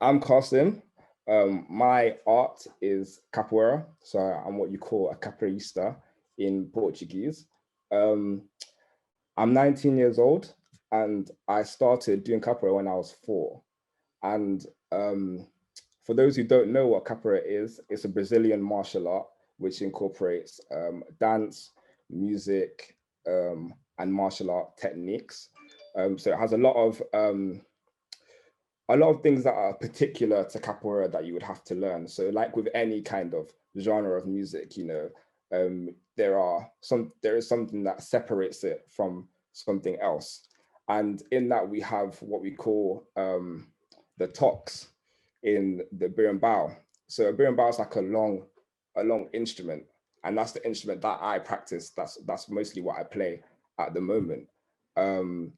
I'm Qaa'sim. My art is Capoeira, so I'm what you call a capoeirista in Portuguese. Um, I'm 19 years old, and I started doing Capoeira when I was 4. And for those who don't know what Capoeira is, it's a Brazilian martial art which incorporates dance, music, and martial art techniques. So it has a lot of things that are particular to capoeira that you would have to learn. So like with any kind of genre of music, there is something that separates it from something else. And in that we have what we call the talks in the berimbau. So a berimbau is like a long instrument, and that's the instrument that I practice. That's mostly what I play at the moment. Um,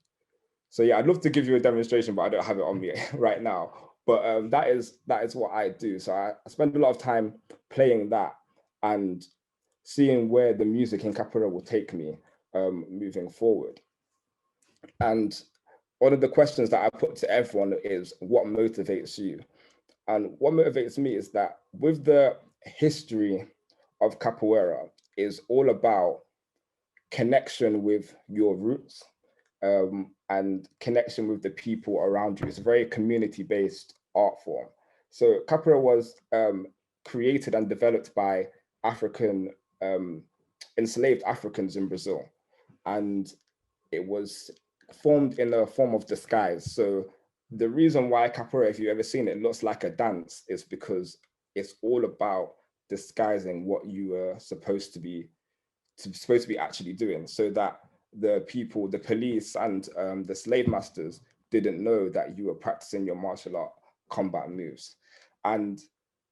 so yeah, I'd love to give you a demonstration, but I don't have it on me right now. But that is what I do. So I spend a lot of time playing that and seeing where the music in capoeira will take me moving forward. And one of the questions that I put to everyone is, what motivates you? And what motivates me is that with the history of capoeira is all about connection with your roots, and connection with the people around you. It's a very community-based art form. So capoeira was created and developed by African enslaved Africans in Brazil, and it was formed in a form of disguise. So the reason why capoeira, if you've ever seen it, looks like a dance is because it's all about disguising what you are supposed to be actually doing, so that the people, the police, and the slave masters didn't know that you were practicing your martial art combat moves. And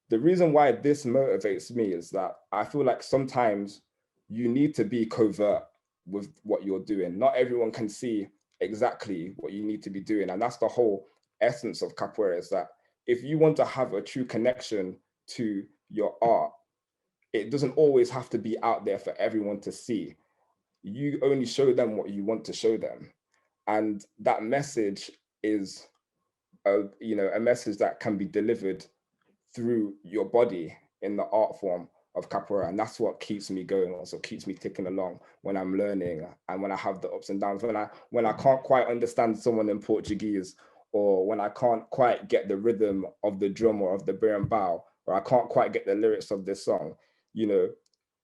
the reason why this motivates me is that I feel like sometimes you need to be covert with what you're doing. Not everyone can see exactly what you need to be doing. And that's the whole essence of capoeira, is that if you want to have a true connection to your art, it doesn't always have to be out there for everyone to see. You only show them what you want to show them. And that message is a message that can be delivered through your body in the art form of capoeira. And that's what keeps me going, also keeps me ticking along when I'm learning and when I have the ups and downs, when I can't quite understand someone in Portuguese, or when I can't quite get the rhythm of the drum or of the berimbau, or I can't quite get the lyrics of this song. you know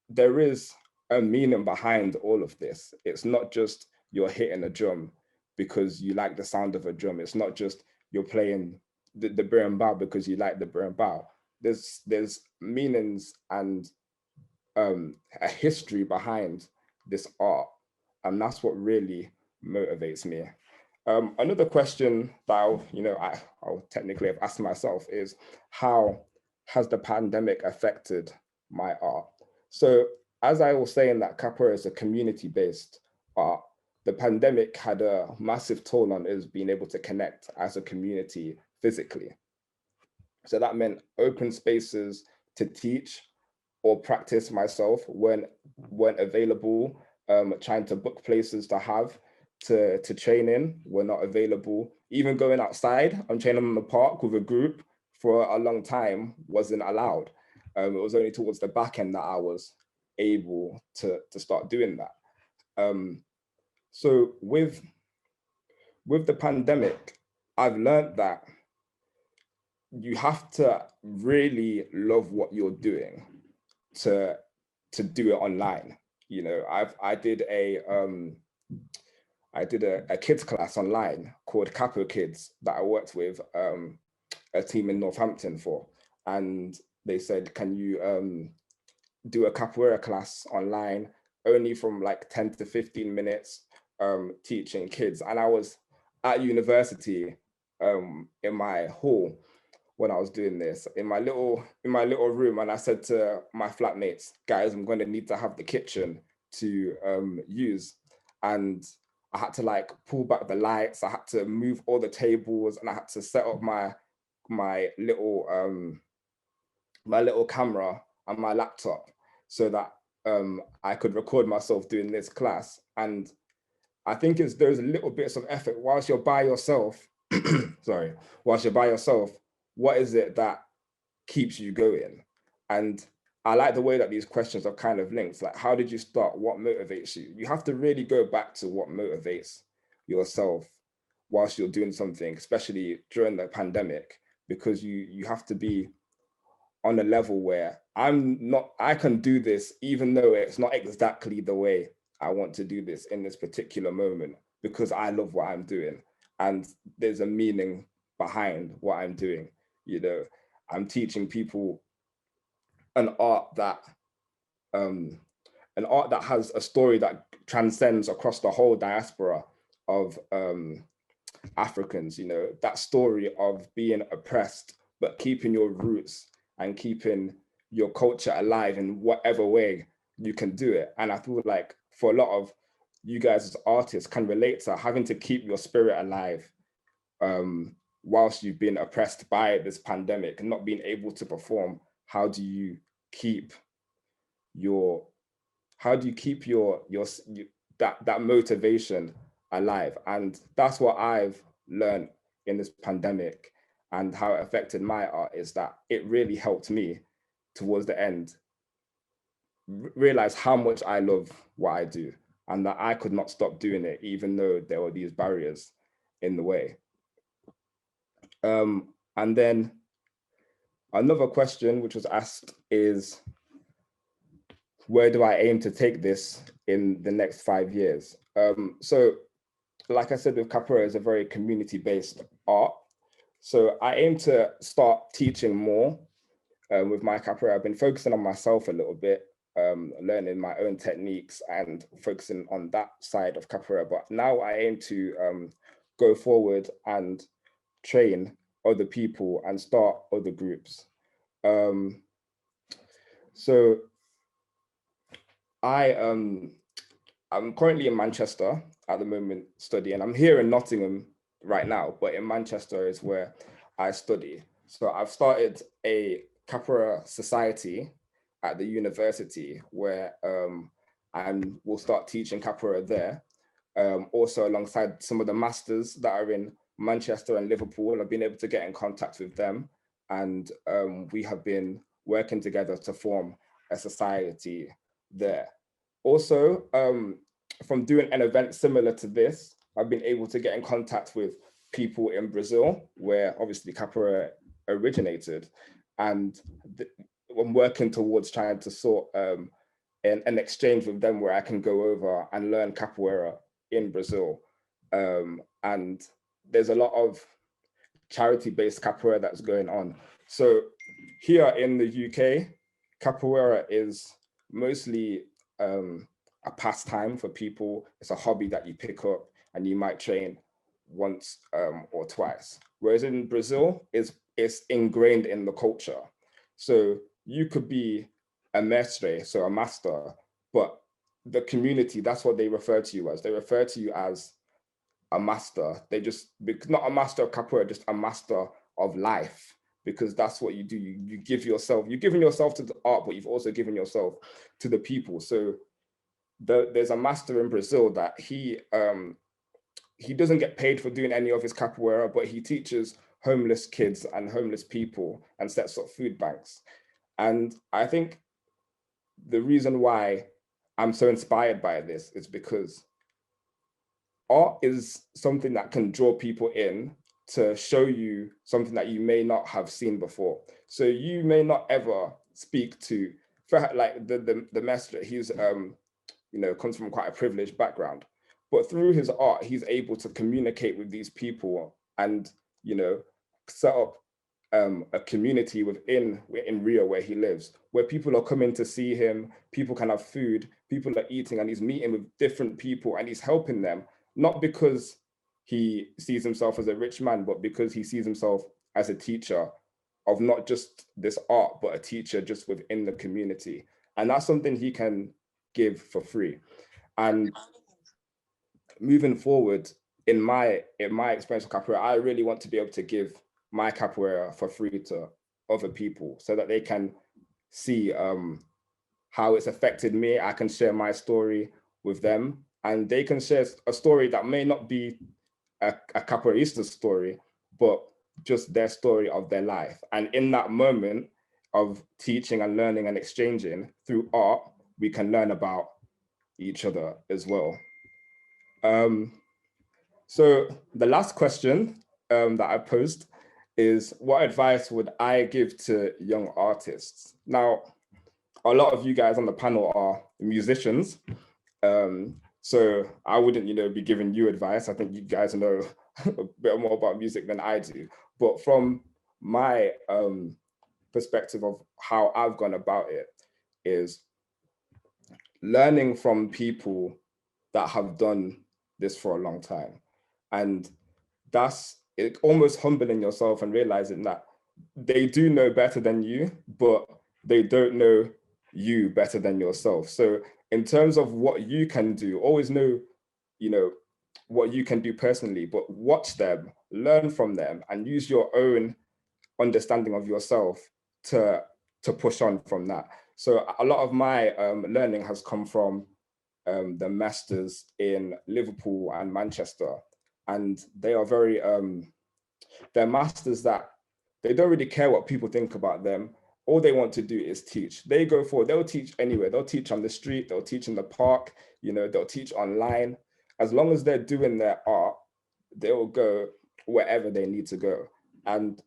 there is a meaning behind all of this. It's not just you're hitting a drum because you like the sound of a drum. It's not just you're playing the berimbau because you like the berimbau. There's meanings and a history behind this art, and that's what really motivates me. Another question that I'll technically have asked myself is, how has the pandemic affected my art? So as I was saying, that capoeira is a community-based art, the pandemic had a massive toll on us being able to connect as a community physically. So that meant open spaces to teach or practice myself weren't available. Trying to book places to have to train in were not available. Even going outside and training in the park with a group for a long time wasn't allowed. It was only towards the back end that I was able to start doing that. So with the pandemic, I've learned that you have to really love what you're doing to do it online. I did a kids class online called Capo Kids that I worked with a team in Northampton for, and they said, can you do a capoeira class online, only from like 10 to 15 minutes, teaching kids. And I was at university, in my hall when I was doing this, in my little room, and I said to my flatmates, guys, I'm going to need to have the kitchen to use. And I had to like pull back the lights, I had to move all the tables, and I had to set up my little camera and my laptop so that I could record myself doing this class. And I think there's little bits of effort whilst you're by yourself. Sorry, whilst you're by yourself, what is it that keeps you going? And I like the way that these questions are kind of linked. Like, how did you start? What motivates you? You have to really go back to what motivates yourself whilst you're doing something, especially during the pandemic, because you have to be on a level where I can do this, even though it's not exactly the way I want to do this in this particular moment, because I love what I'm doing. And there's a meaning behind what I'm doing. You know, I'm teaching people an art that um, has a story that transcends across the whole diaspora of Africans. You know, that story of being oppressed, but keeping your roots and keeping your culture alive in whatever way you can do it. And I feel like for a lot of you guys as artists can relate to having to keep your spirit alive whilst you've been oppressed by this pandemic and not being able to perform. How do you keep your that motivation alive? And that's what I've learned in this pandemic, and how it affected my art is that it really helped me towards the end realize how much I love what I do, and that I could not stop doing it even though there were these barriers in the way. And then another question which was asked is, where do I aim to take this in the next 5 years? So like I said, with Capoeira is a very community-based art. So I aim to start teaching more with my Capoeira. I've been focusing on myself a little bit, learning my own techniques and focusing on that side of Capoeira. But now I aim to go forward and train other people and start other groups. So I'm currently in Manchester at the moment studying. I'm here in Nottingham right now, but in Manchester is where I study. So I've started a Capoeira society at the university where I will start teaching Capoeira there. Also alongside some of the masters that are in Manchester and Liverpool, I've been able to get in contact with them, and we have been working together to form a society there. Also, from doing an event similar to this, I've been able to get in contact with people in Brazil, where obviously Capoeira originated, and I'm working towards trying to sort an exchange with them where I can go over and learn Capoeira in Brazil. And there's a lot of charity-based Capoeira that's going on. So here in the UK, Capoeira is mostly a pastime for people. It's a hobby that you pick up and you might train once or twice. Whereas in Brazil, it's ingrained in the culture. So you could be a mestre, so a master, but the community, that's what they refer to you as. They refer to you as a master. They just, not a master of Capoeira, just a master of life, because that's what you do. You give yourself, you've given yourself to the art, but you've also given yourself to the people. So there's a master in Brazil that he doesn't get paid for doing any of his Capoeira, but he teaches homeless kids and homeless people and sets up food banks. And I think the reason why I'm so inspired by this is because art is something that can draw people in to show you something that you may not have seen before. So you may not ever speak to, like the master, he's comes from quite a privileged background, but through his art, he's able to communicate with these people and set up a community in Rio where he lives, where people are coming to see him, people can have food, people are eating, and he's meeting with different people and he's helping them, not because he sees himself as a rich man, but because he sees himself as a teacher of not just this art, but a teacher just within the community. And that's something he can give for free. And moving forward, in my experience of Capoeira, I really want to be able to give my Capoeira for free to other people so that they can see how it's affected me. I can share my story with them, and they can share a story that may not be a Capoeirista story, but just their story of their life. And in that moment of teaching and learning and exchanging through art, we can learn about each other as well. So the last question that I posed is, what advice would I give to young artists? Now, a lot of you guys on the panel are musicians. So I wouldn't, be giving you advice. I think you guys know a bit more about music than I do. But from my perspective of how I've gone about it is learning from people that have done this for a long time. And that's it, almost humbling yourself and realizing that they do know better than you, but they don't know you better than yourself. So in terms of what you can do, always know, what you can do personally, but watch them, learn from them, and use your own understanding of yourself to push on from that. So a lot of my learning has come from the masters in Liverpool and Manchester, and they are very they're masters that they don't really care what people think about them. All they want to do is teach. They'll teach anywhere. They'll teach on the street, they'll teach in the park, they'll teach online. As long as they're doing their art, they will go wherever they need to go. And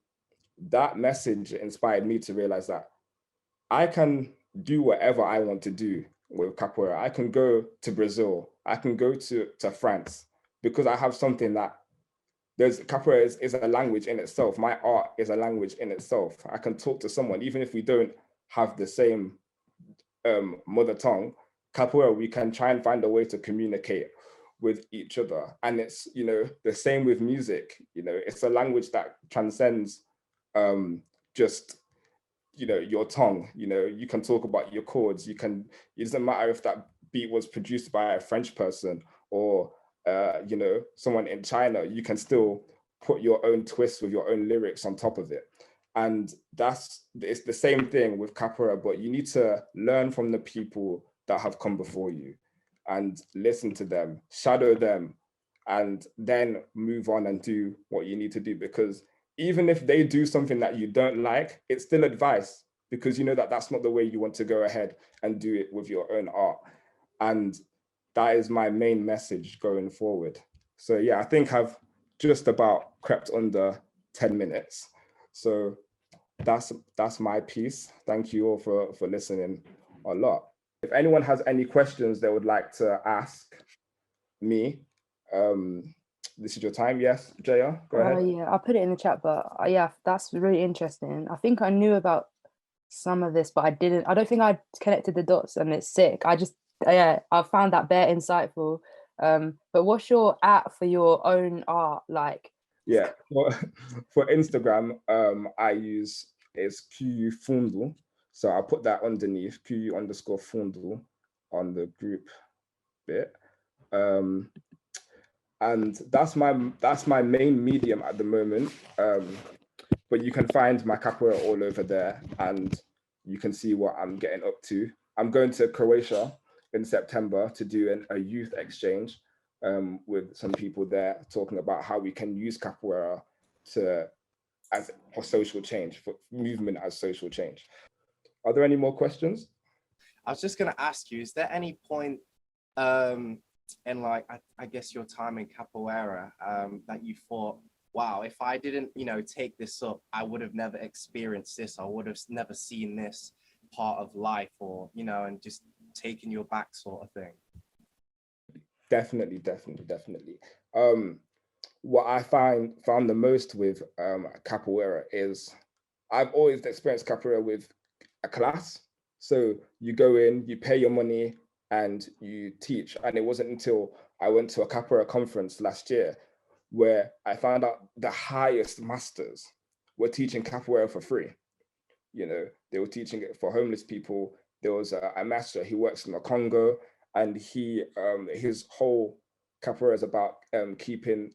that message inspired me to realize that I can do whatever I want to do with capoeira. I can go to Brazil, I can go to France, because I have something that capoeira is a language in itself. My art is a language in itself. I can talk to someone, even if we don't have the same mother tongue. Capoeira, we can try and find a way to communicate with each other. And it's, the same with music. It's a language that transcends just, your tongue. You can talk about your chords. It doesn't matter if that beat was produced by a French person or someone in China. You can still put your own twist with your own lyrics on top of it. And it's the same thing with capoeira, but you need to learn from the people that have come before you and listen to them, shadow them, and then move on and do what you need to do. Because even if they do something that you don't like, it's still advice, because you know that that's not the way you want to go ahead and do it with your own art. And that is my main message going forward. So yeah, I think I've just about crept under 10 minutes. So that's my piece. Thank you all for listening a lot. If anyone has any questions they would like to ask me, this is your time. Yes, Jaya, go ahead. Yeah, I'll put it in the chat, but yeah, that's really interesting. I think I knew about some of this, but I don't think I connected the dots, and it's sick. I found that bare insightful. But what's your app for your own art like? Yeah, for Instagram, I use is QU Fundo. So I'll put that underneath QU_Fundo on the group bit. And that's my main medium at the moment. But you can find my capoeira all over there, and you can see what I'm getting up to. I'm going to Croatia in September to do a youth exchange with some people there, talking about how we can use capoeira for social change, for movement as social change. Are there any more questions? I was just going to ask you, is there any point in like, I guess your time in capoeira that you thought, wow, if I didn't, take this up, I would have never experienced this. I would have never seen this part of life, or, and just taken your back sort of thing? Definitely. What I found the most with capoeira is I've always experienced capoeira with a class. So you go in, you pay your money, and you teach. And it wasn't until I went to a capoeira conference last year where I found out the highest masters were teaching capoeira for free. They were teaching it for homeless people. There was a master, he works in the Congo, and his whole capoeira is about keeping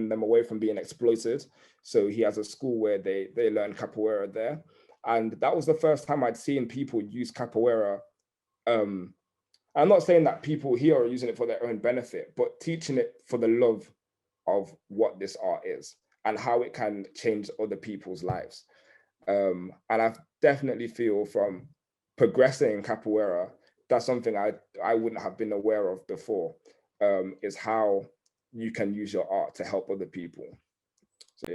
them away from being exploited. So he has a school where they learn capoeira there. And that was the first time I'd seen people use capoeira. I'm not saying that people here are using it for their own benefit, but teaching it for the love of what this art is. and how it can change other people's lives. And I definitely feel from progressing in capoeira, that's something I wouldn't have been aware of before, is how you can use your art to help other people. So,